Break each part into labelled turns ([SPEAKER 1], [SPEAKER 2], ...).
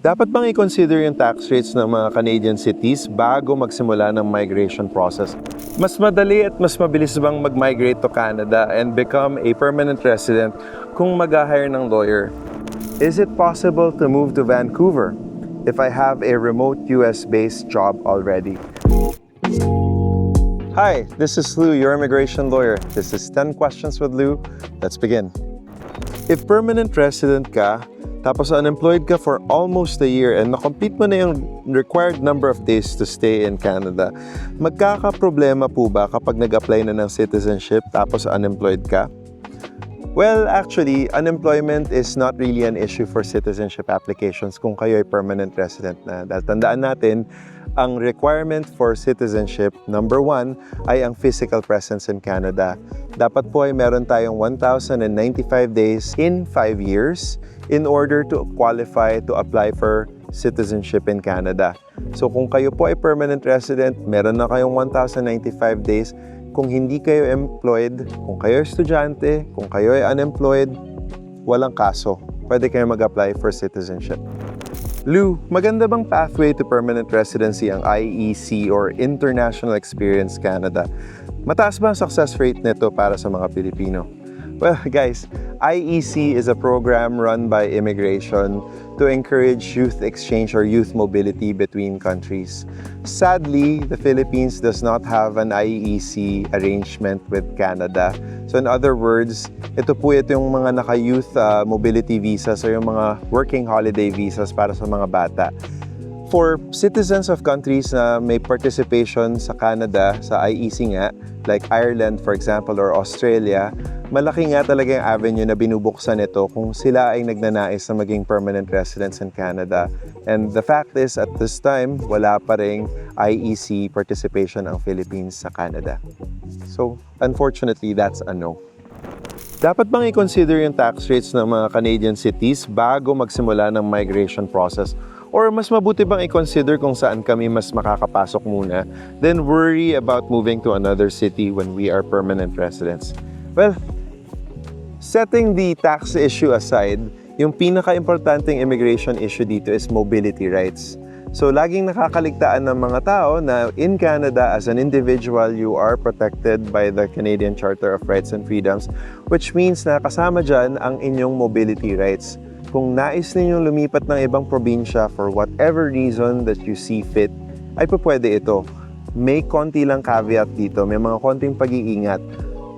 [SPEAKER 1] Dapat bang i-consider yung tax rates ng mga Canadian cities bago magsimula ng migration process? Mas madali at mas mabilis bang mag-migrate to Canada and become a permanent resident kung mag-hire ng lawyer? Is it possible to move to Vancouver if I have a remote US-based job already? Hi, this is Lou, your immigration lawyer. This is 10 Questions with Lou. Let's begin. If permanent resident ka, tapos unemployed ka for almost a year and na-complete mo na yung required number of days to stay in Canada, magkakaproblema po ba kapag nag-apply na ng citizenship tapos unemployed ka? Well, actually, unemployment is not really an issue for citizenship applications kung kayo ay permanent resident na. Dahil tandaan natin, ang requirement for citizenship, number 1, ay ang physical presence in Canada. Dapat po ay meron tayong 1,095 days in 5 years in order to qualify to apply for citizenship in Canada. So kung kayo po ay permanent resident, meron na kayong 1,095 days. Kung hindi kayo employed, kung kayo estudyante, kung kayo ay unemployed, walang kaso. Pwede kayo mag-apply for citizenship. Lou, maganda bang pathway to permanent residency ang IEC or International Experience Canada? Mataas ba ang success rate nito para sa mga Pilipino? Well, guys, IEC is a program run by immigration to encourage youth exchange or youth mobility between countries. Sadly, the Philippines does not have an IEC arrangement with Canada. So in other words, ito yung mga naka-youth mobility visas o yung mga working holiday visas para sa mga bata. For citizens of countries na may participation sa Canada, sa IEC nga, like Ireland for example or Australia, malaki nga talaga yung avenue na binubuksan ito kung sila ay nagnanais na maging permanent residents in Canada. And the fact is, at this time, wala pa ring IEC participation ang Philippines sa Canada. So, unfortunately, that's a no. Dapat bang i-consider yung tax rates ng mga Canadian cities bago magsimula ng migration process? Or mas mabuti bang i-consider kung saan kami mas makakapasok muna, then worry about moving to another city when we are permanent residents? Well, setting the tax issue aside, yung pinaka-importanting immigration issue dito is mobility rights. So, laging nakakaligtaan ng mga tao na in Canada, as an individual, you are protected by the Canadian Charter of Rights and Freedoms, which means na kasama dyan ang inyong mobility rights. Kung nais ninyong lumipat ng ibang probinsya for whatever reason that you see fit, ay pwede ito. May konti lang caveat dito, may mga konting pag-iingat.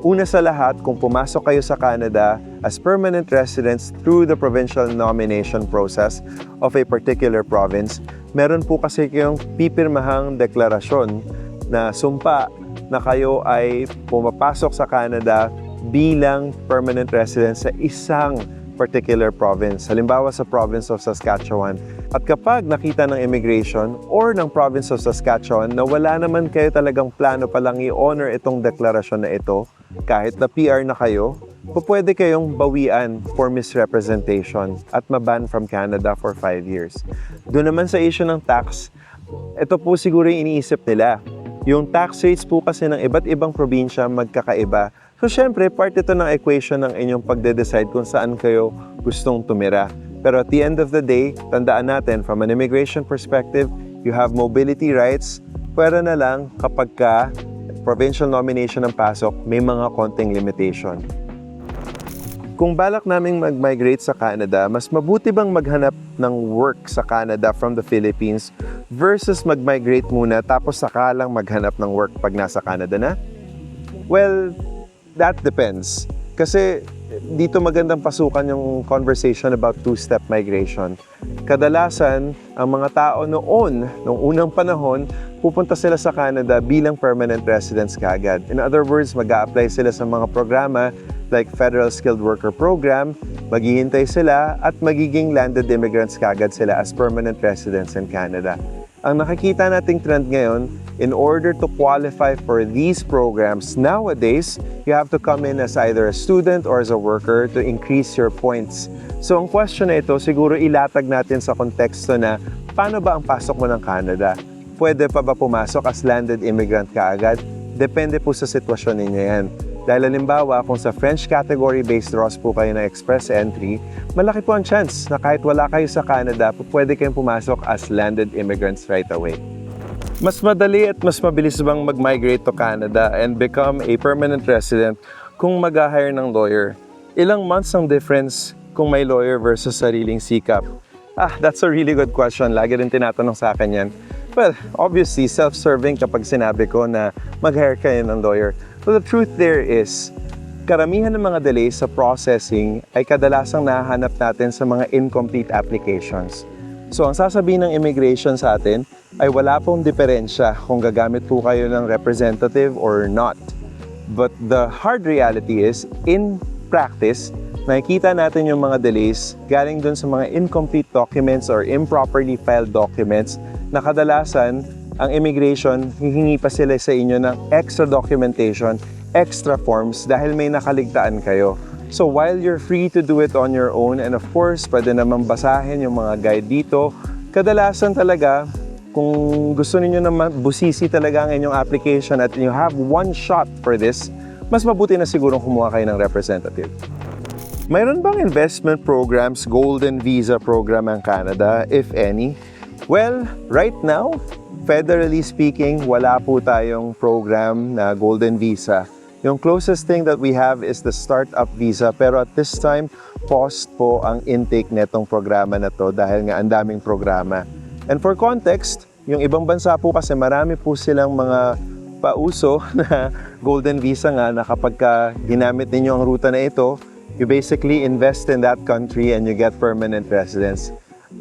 [SPEAKER 1] Una sa lahat, kung pumasok kayo sa Canada as permanent residents through the provincial nomination process of a particular province, meron po kasi kayong pipirmahang deklarasyon na sumpa na kayo ay pumapasok sa Canada bilang permanent resident sa isang particular province. Halimbawa sa province of Saskatchewan. At kapag nakita ng immigration or ng province of Saskatchewan na wala naman kayo talagang plano palang i-honor itong deklarasyon na ito, kahit na PR na kayo, pwede kayong bawian for misrepresentation at maban from Canada for 5 years. Doon naman sa issue ng tax, ito po siguro yung iniisip nila. Yung tax rates po kasi ng iba't ibang probinsya magkakaiba. So syempre, part ito ng equation ng inyong pagde-decide kung saan kayo gustong tumira. Pero at the end of the day, tandaan natin, from an immigration perspective, you have mobility rights. Pwera na lang kapag ka provincial nomination ng pasok, may mga konting limitation. Kung balak naming mag-migrate sa Canada, mas mabuti bang maghanap ng work sa Canada from the Philippines versus mag-migrate muna tapos saka lang maghanap ng work pag nasa Canada na? Well, that depends. Kasi dito magandang pasukan yung conversation about two-step migration. Kadalasan, ang mga tao noong unang panahon, pupunta sila sa Canada bilang permanent residents kaagad. In other words, mag-a-apply sila sa mga programa like Federal Skilled Worker Program, maghihintay sila at magiging landed immigrants kaagad sila as permanent residents in Canada. Ang nakikita nating trend ngayon, in order to qualify for these programs nowadays, you have to come in as either a student or as a worker to increase your points. So ang question na ito, siguro ilatag natin sa konteksto na paano ba ang pasok mo ng Canada? Pwede pa ba pumasok as landed immigrant kaagad? Depende po sa sitwasyon ninyo yan. Dahil halimbawa, kung sa French category-based draws po kayo na express entry, malaki po ang chance na kahit wala kayo sa Canada, pwede kayong pumasok as landed immigrants right away. Mas madali at mas mabilis bang mag-migrate to Canada and become a permanent resident kung mag-hire ng lawyer? Ilang months ang difference kung may lawyer versus sariling sikap? That's a really good question. Lagi rin tinatanong sa akin yan. Well, obviously, self-serving kapag sinabi ko na mag-hire kayo ng lawyer. But the truth there is, karamihan ng mga delays sa processing ay kadalasang nahahanap natin sa mga incomplete applications. So, ang sasabihin ng immigration sa atin ay wala pong diferensya kung gagamit po kayo ng representative or not. But the hard reality is, in practice, nakikita natin yung mga delays galing dun sa mga incomplete documents or improperly filed documents na kadalasan ang immigration, hihingi pa sila sa inyo ng extra documentation, extra forms dahil may nakaligtaan kayo. So while you're free to do it on your own and of course, pwede naman basahin yung mga guide dito, kadalasan talaga kung gusto niyo na busisi talaga ang inyong application at you have one shot for this, mas mabuti na sigurong kumuha kayo ng representative. Mayroon bang investment programs, Golden Visa program ang Canada, if any? Well, right now, federally speaking, wala po tayong program na Golden Visa. Yung closest thing that we have is the Startup Visa, pero at this time, paused po ang intake netong programa na to dahil nga ang daming programa. And for context, yung ibang bansa po kasi marami po silang mga pauso na Golden Visa nga na kapag ginamit ninyo ang ruta na ito, you basically invest in that country and you get permanent residence.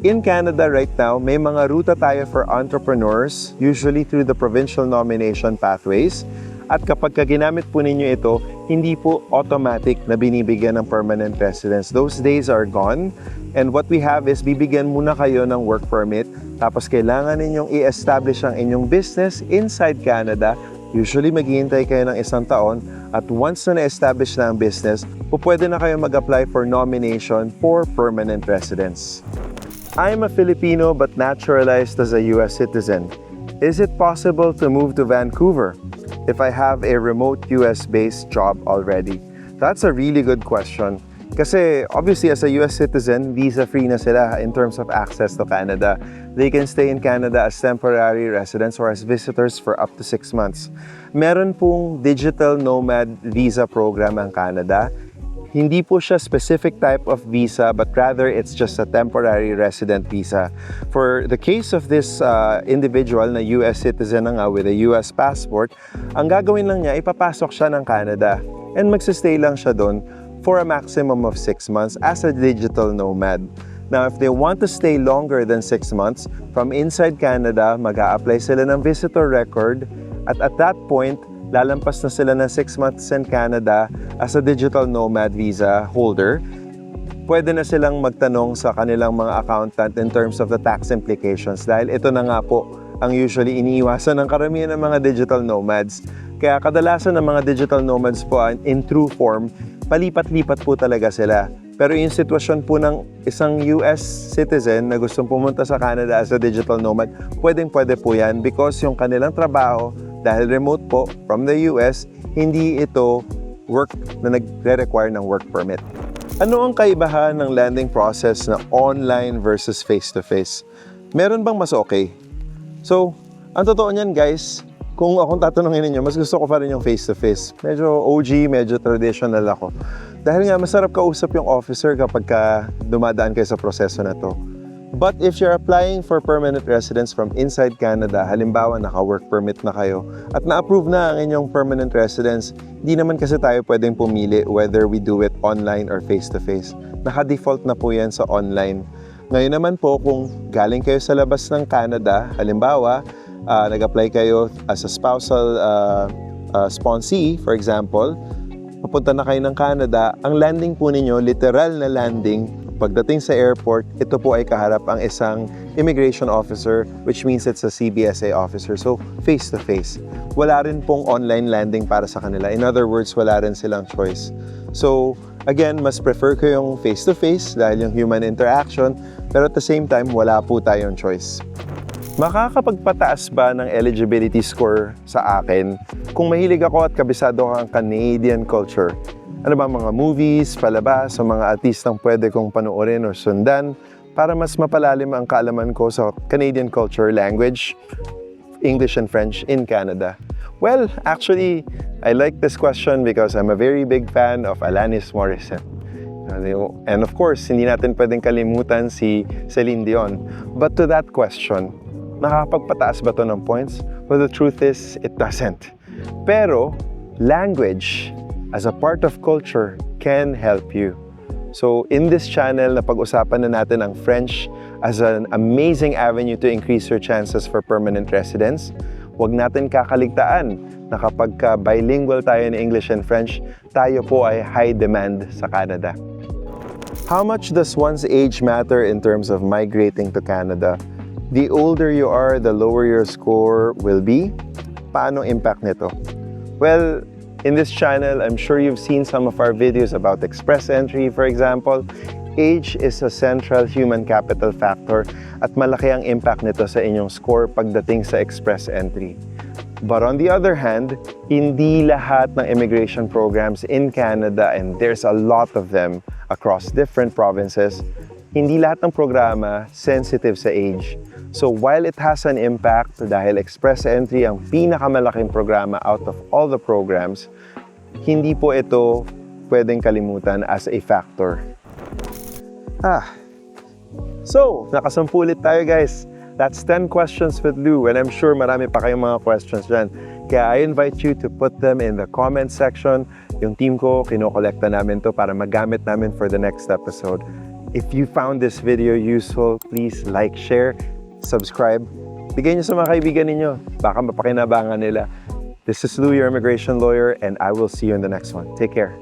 [SPEAKER 1] In Canada right now, may mga ruta tayo for entrepreneurs, usually through the provincial nomination pathways. At kapag ginamit po ninyo ito, hindi po automatic na binibigyan ng permanent residence. Those days are gone. And what we have is bibigyan muna kayo ng work permit. Tapos kailangan ninyong i-establish ang inyong business inside Canada. Usually maghihintay kayo ng 1 taon. At once na na-establish na ang business, pwede na kayo mag-apply for nomination for permanent residence. I'm a Filipino but naturalized as a US citizen. Is it possible to move to Vancouver if I have a remote US-based job already? That's a really good question. Kasi obviously as a US citizen, visa-free na sila in terms of access to Canada. They can stay in Canada as temporary residents or as visitors for up to 6 months. Meron pong digital nomad visa program ang Canada. Hindi po siya specific type of visa, but rather it's just a temporary resident visa. For the case of this individual na US citizen na nga with a US passport, ang gagawin lang niya, ipapasok siya ng Canada and magsistay lang siya doon for a maximum of 6 months as a digital nomad. Now, if they want to stay longer than 6 months, from inside Canada, mag-a-apply sila ng visitor record at that point, lalampas na sila ng 6 months in Canada as a digital nomad visa holder. Pwede na silang magtanong sa kanilang mga accountant in terms of the tax implications dahil ito na nga po ang usually iniiwasan ng karamihan ng mga digital nomads. Kaya kadalasan ng mga digital nomads po in true form, palipat-lipat po talaga sila. Pero yung sitwasyon po ng isang US citizen na gustong pumunta sa Canada as a digital nomad, pwedeng-pwede po yan because yung kanilang trabaho, dahil remote po from the US, hindi ito work na nagre-require ng work permit. Ano ang kaibahan ng landing process na online versus face-to-face? Meron bang mas okay? So, ang totoo niyan guys, kung akong tatanungin ninyo, mas gusto ko pa rin yung face-to-face. Medyo OG, medyo traditional ako. Dahil nga masarap kausap yung officer kapag dumadaan kayo sa proseso na to. But if you're applying for permanent residence from inside Canada, halimbawa naka-work permit na kayo at na-approve na ang inyong permanent residence, hindi naman kasi tayo pwedeng pumili whether we do it online or face-to-face. Naka-default na po yan sa online. Ngayon naman po, kung galing kayo sa labas ng Canada, halimbawa, nag-apply kayo as a spousal sponsee, for example, papunta na kayo ng Canada, ang landing po ninyo, literal na landing, pagdating sa airport, ito po ay kaharap ang isang immigration officer, which means it's a CBSA officer. So, face-to-face. Wala rin pong online landing para sa kanila. In other words, wala rin silang choice. So, again, mas prefer ko yung face-to-face dahil yung human interaction, pero at the same time, wala po tayong choice. Makakapagpataas ba ng eligibility score sa akin kung mahilig ako at kabisado ang Canadian culture? Ano ba mga movies, palabas, o mga artistang pwede kong panoorin o sundan para mas mapalalim ang kaalaman ko sa Canadian culture, language, English and French in Canada? Well, actually, I like this question because I'm a very big fan of Alanis Morissette. And of course, hindi natin pwedeng kalimutan si Celine Dion. But to that question, nakakapagpataas ba to ng points? Well, the truth is, it doesn't. Pero, language as a part of culture can help you. So, in this channel, napag-usapan na natin ang French as an amazing avenue to increase your chances for permanent residence. Huwag natin kakaligtaan na kapag bilingual tayo in English and French, tayo po ay high demand sa Canada. How much does one's age matter in terms of migrating to Canada? The older you are, the lower your score will be. Paano impact nito? Well, in this channel, I'm sure you've seen some of our videos about express entry, for example. Age is a central human capital factor at malaki ang impact nito sa inyong score pagdating sa express entry. But on the other hand, hindi lahat ng immigration programs in Canada, and there's a lot of them across different provinces, hindi lahat ng programa sensitive sa age. So while it has an impact dahil express entry ang pinakamalaking programa out of all the programs, hindi po ito pwedeng kalimutan as a factor. So, nakasampulit tayo guys. That's 10 questions with Lou, and I'm sure marami pa kayong mga questions dyan. Kaya I invite you to put them in the comment section. Yung team ko, kinokolekta namin to para magamit namin for the next episode. If you found this video useful, please like, share, subscribe. Bigay niyo sa mga kaibigan ninyo. Baka mapakinabangan nila. This is Lou, your immigration lawyer, and I will see you in the next one. Take care.